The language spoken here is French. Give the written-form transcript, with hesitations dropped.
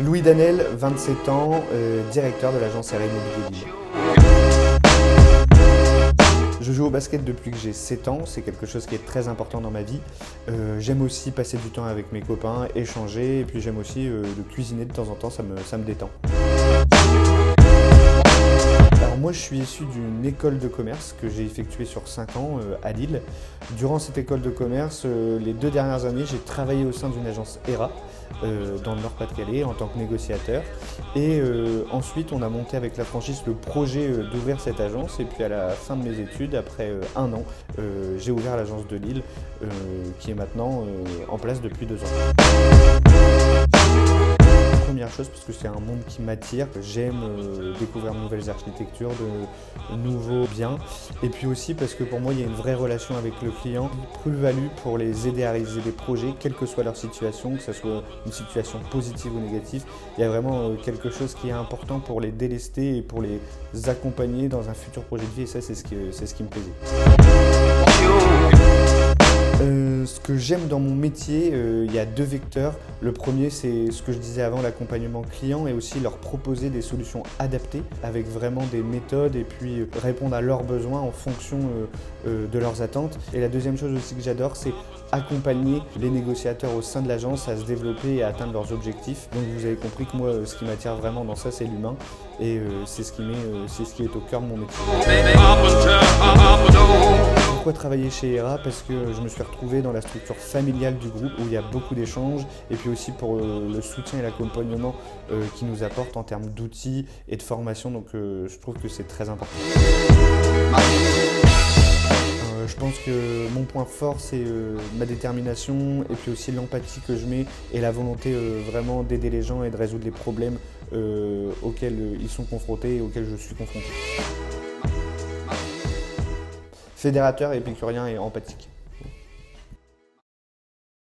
Louis Danel, 27 ans, directeur de l'agence RA Immobilier Lille. Je joue au basket depuis que j'ai 7 ans, c'est quelque chose qui est très important dans ma vie. J'aime aussi passer du temps avec mes copains, échanger, et puis j'aime aussi de cuisiner de temps en temps, ça me détend. Alors moi je suis issu d'une école de commerce que j'ai effectuée sur 5 ans à Lille. Durant cette école de commerce, les 2 dernières années, j'ai travaillé au sein d'une agence ERA dans le Nord-Pas-de-Calais en tant que négociateur. Et ensuite on a monté avec la franchise le projet d'ouvrir cette agence, et puis à la fin de mes études, après 1 an, j'ai ouvert l'agence de Lille qui est maintenant en place depuis 2 ans. Première chose, parce que c'est un monde qui m'attire, j'aime découvrir de nouvelles architectures, de nouveaux biens, et puis aussi parce que pour moi il y a une vraie relation avec le client, plus-value pour les aider à réaliser des projets, quelle que soit leur situation, que ce soit une situation positive ou négative. Il y a vraiment quelque chose qui est important pour les délester et pour les accompagner dans un futur projet de vie, et ça c'est ce qui me plaisait. Ce que j'aime dans mon métier, il y a 2 vecteurs. Le premier, c'est ce que je disais avant, l'accompagnement client, et aussi leur proposer des solutions adaptées avec vraiment des méthodes, et puis répondre à leurs besoins en fonction de leurs attentes. Et la deuxième chose aussi que j'adore, c'est accompagner les négociateurs au sein de l'agence à se développer et à atteindre leurs objectifs. Donc vous avez compris que moi, ce qui m'attire vraiment dans ça, c'est l'humain, et c'est ce qui est au cœur de mon métier. Pourquoi travailler chez ERA? Parce que je me suis retrouvé dans la structure familiale du groupe où il y a beaucoup d'échanges, et puis aussi pour le soutien et l'accompagnement qu'ils nous apportent en termes d'outils et de formation, donc je trouve que c'est très important. Je pense que mon point fort, c'est ma détermination, et puis aussi l'empathie que je mets et la volonté vraiment d'aider les gens et de résoudre les problèmes auxquels ils sont confrontés et auxquels je suis confronté. Fédérateur, épicurien et empathique.